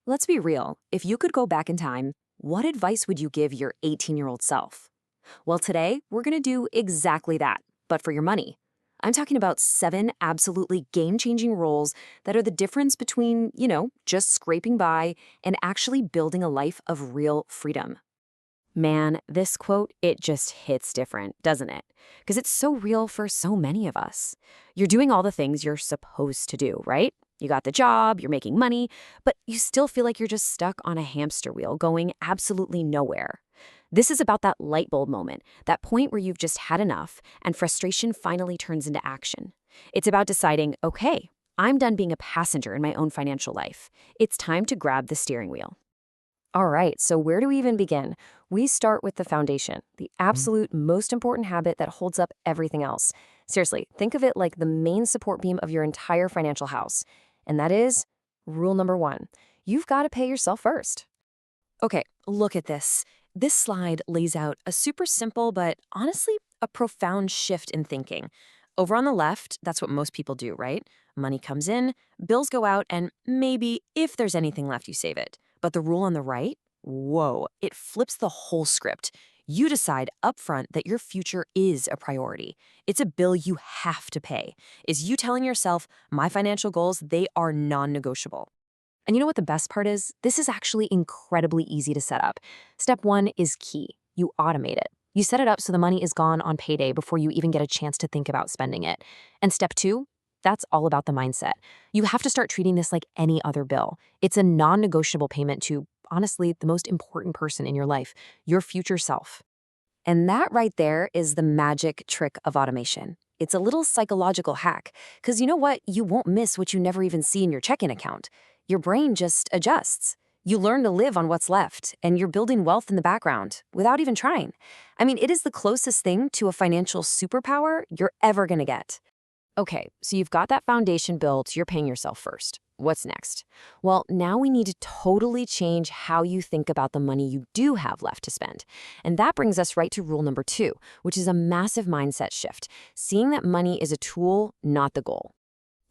Let's be real. If you could go back in time, what advice would you give your 18-year-old self? Well, today, we're going to do exactly that, but for your money. I'm talking about 7 absolutely game-changing rules that are the difference between, just scraping by and actually building a life of real freedom. Man, this quote, it just hits different, doesn't it? Because it's so real for so many of us. You're doing all the things you're supposed to do, right? You got the job, you're making money, but you still feel like you're just stuck on a hamster wheel going absolutely nowhere. This is about that light bulb moment, that point where you've just had enough and frustration finally turns into action. It's about deciding, okay, I'm done being a passenger in my own financial life. It's time to grab the steering wheel. All right, so where do we even begin? We start with the foundation, the absolute most important habit that holds up everything else. Seriously, think of it like the main support beam of your entire financial house. And that is rule number 1. You've got to pay yourself first. Okay, look at this. This slide lays out a super simple but honestly a profound shift in thinking. Over on the left, that's what most people do, right? Money comes in, bills go out, and maybe if there's anything left, you save it. But the rule on the right? Whoa, it flips the whole script. You decide upfront that your future is a priority. It's a bill you have to pay. Is you telling yourself, my financial goals, they are non-negotiable. And you know what the best part is? This is actually incredibly easy to set up. Step 1 is key. You automate it. You set it up so the money is gone on payday before you even get a chance to think about spending it. And step 2, that's all about the mindset. You have to start treating this like any other bill. It's a non-negotiable payment to, honestly, the most important person in your life, your future self. And that right there is the magic trick of automation. It's a little psychological hack, because you know what? You won't miss what you never even see in your checking account. Your brain just adjusts. You learn to live on what's left, and you're building wealth in the background without even trying. I mean, it is the closest thing to a financial superpower you're ever going to get. Okay, so you've got that foundation built, you're paying yourself first. What's next? Well, now we need to totally change how you think about the money you do have left to spend. And that brings us right to rule number 2, which is a massive mindset shift, seeing that money is a tool, not the goal.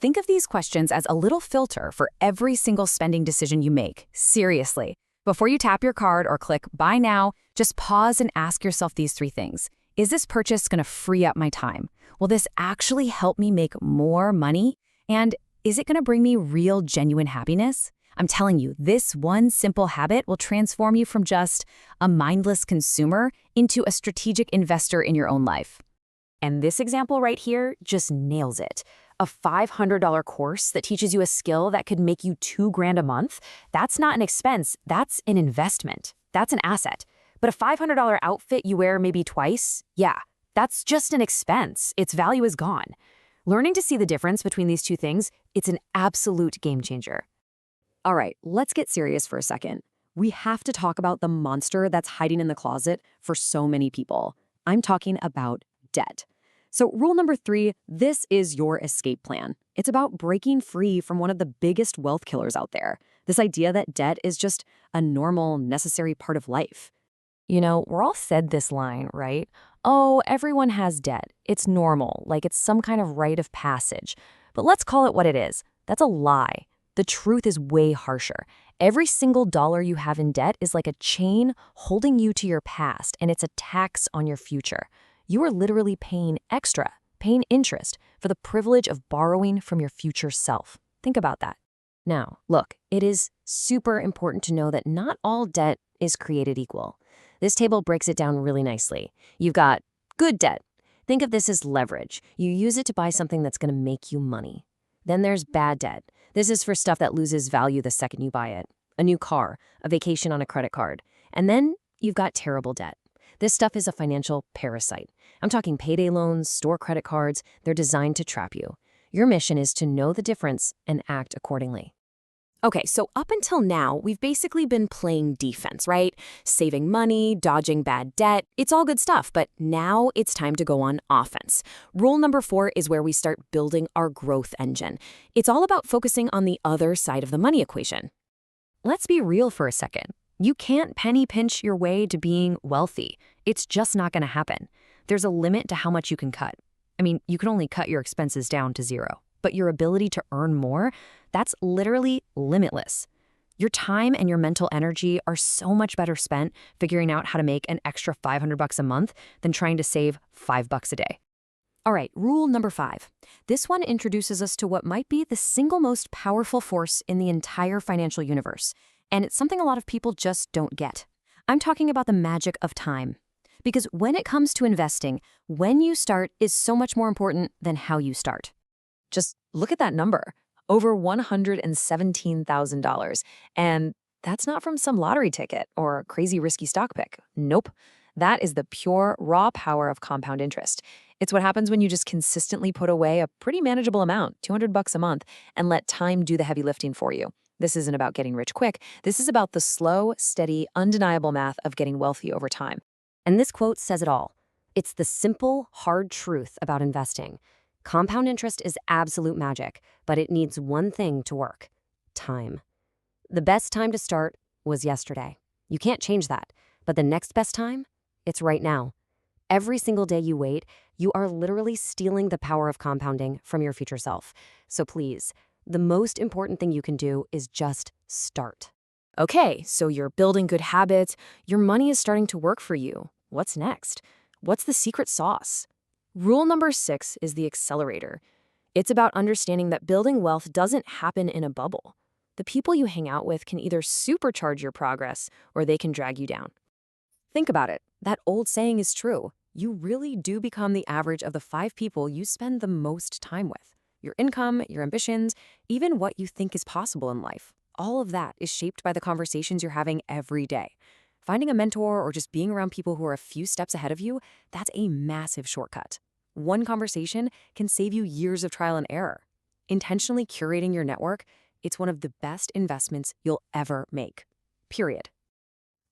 Think of these questions as a little filter for every single spending decision you make. Seriously. Before you tap your card or click Buy Now, just pause and ask yourself these 3 things. Is this purchase going to free up my time? Will this actually help me make more money? And is it going to bring me real, genuine happiness? I'm telling you, this one simple habit will transform you from just a mindless consumer into a strategic investor in your own life. And this example right here just nails it. A $500 course that teaches you a skill that could make you $2,000 a month, that's not an expense, that's an investment. That's an asset. But a $500 outfit you wear maybe twice, yeah, that's just an expense. Its value is gone. Learning to see the difference between these two things, it's an absolute game changer. All right, let's get serious for a second. We have to talk about the monster that's hiding in the closet for so many people. I'm talking about debt. So rule number 3, this is your escape plan. It's about breaking free from one of the biggest wealth killers out there. This idea that debt is just a normal, necessary part of life. You know, we're all said this line, right? Oh, everyone has debt. It's normal, like it's some kind of rite of passage. But let's call it what it is. That's a lie. The truth is way harsher. Every single dollar you have in debt is like a chain holding you to your past, and it's a tax on your future. You are literally paying extra, paying interest for the privilege of borrowing from your future self. Think about that. Now, look, it is super important to know that not all debt is created equal. This table breaks it down really nicely. You've got good debt. Think of this as leverage. You use it to buy something that's going to make you money. Then there's bad debt. This is for stuff that loses value the second you buy it. A new car, a vacation on a credit card. And then you've got terrible debt. This stuff is a financial parasite. I'm talking payday loans, store credit cards. They're designed to trap you. Your mission is to know the difference and act accordingly. Okay, so up until now, we've basically been playing defense, right? Saving money, dodging bad debt. It's all good stuff, but now it's time to go on offense. Rule number 4 is where we start building our growth engine. It's all about focusing on the other side of the money equation. Let's be real for a second. You can't penny pinch your way to being wealthy. It's just not going to happen. There's a limit to how much you can cut. I mean, you can only cut your expenses down to 0, but your ability to earn more, that's literally limitless. Your time and your mental energy are so much better spent figuring out how to make an extra $500 a month than trying to save $5 a day. All right, rule number 5. This one introduces us to what might be the single most powerful force in the entire financial universe, and it's something a lot of people just don't get. I'm talking about the magic of time. Because when it comes to investing, when you start is so much more important than how you start. Just look at that number, over $117,000. And that's not from some lottery ticket or a crazy risky stock pick. Nope. That is the pure, raw power of compound interest. It's what happens when you just consistently put away a pretty manageable amount, $200 a month, and let time do the heavy lifting for you. This isn't about getting rich quick. This is about the slow, steady, undeniable math of getting wealthy over time. And this quote says it all. It's the simple, hard truth about investing. Compound interest is absolute magic, but it needs one thing to work: time. The best time to start was yesterday. You can't change that. But the next best time? It's right now. Every single day you wait, you are literally stealing the power of compounding from your future self. So please, the most important thing you can do is just start. Okay, so you're building good habits, your money is starting to work for you. What's next? What's the secret sauce? Rule number 6 is the accelerator. It's about understanding that building wealth doesn't happen in a bubble. The people you hang out with can either supercharge your progress or they can drag you down. Think about it. That old saying is true. You really do become the average of the 5 people you spend the most time with. Your income, your ambitions, even what you think is possible in life. All of that is shaped by the conversations you're having every day. Finding a mentor or just being around people who are a few steps ahead of you, that's a massive shortcut. One conversation can save you years of trial and error. Intentionally curating your network, it's one of the best investments you'll ever make. Period.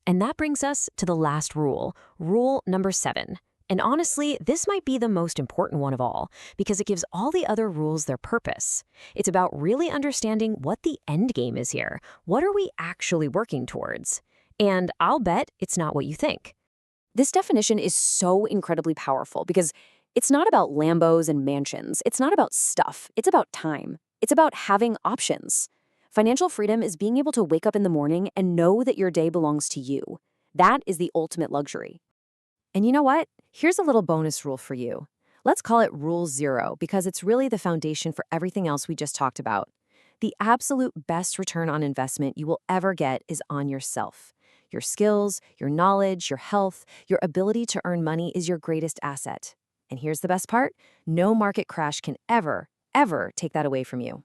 And that brings us to the last rule, rule number 7. And honestly, this might be the most important one of all, because it gives all the other rules their purpose. It's about really understanding what the end game is here. What are we actually working towards? And I'll bet it's not what you think. This definition is so incredibly powerful because it's not about Lambos and mansions. It's not about stuff. It's about time. It's about having options. Financial freedom is being able to wake up in the morning and know that your day belongs to you. That is the ultimate luxury. And you know what? Here's a little bonus rule for you. Let's call it Rule 0 because it's really the foundation for everything else we just talked about. The absolute best return on investment you will ever get is on yourself. Your skills, your knowledge, your health, your ability to earn money is your greatest asset. And here's the best part: no market crash can ever take that away from you.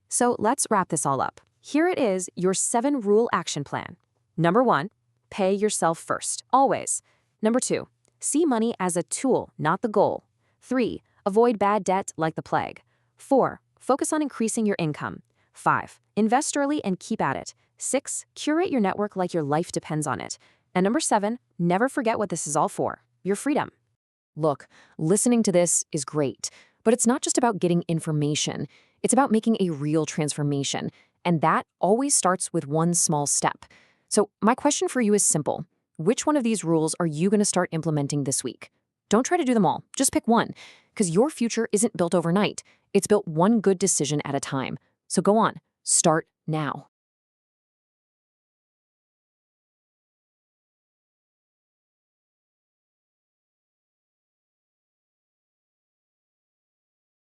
So let's wrap this all up. Here it is, your 7-rule action plan. Number 1, pay yourself first, always. Number 2, see money as a tool, not the goal. 3, avoid bad debt like the plague. 4, focus on increasing your income. 5, invest early and keep at it. 6, curate your network like your life depends on it. And number 7, never forget what this is all for: your freedom. Look, listening to this is great, but it's not just about getting information. It's about making a real transformation, and that always starts with one small step. So my question for you is simple. Which one of these rules are you going to start implementing this week? Don't try to do them all. Just pick one, because your future isn't built overnight. It's built one good decision at a time. So go on, start now.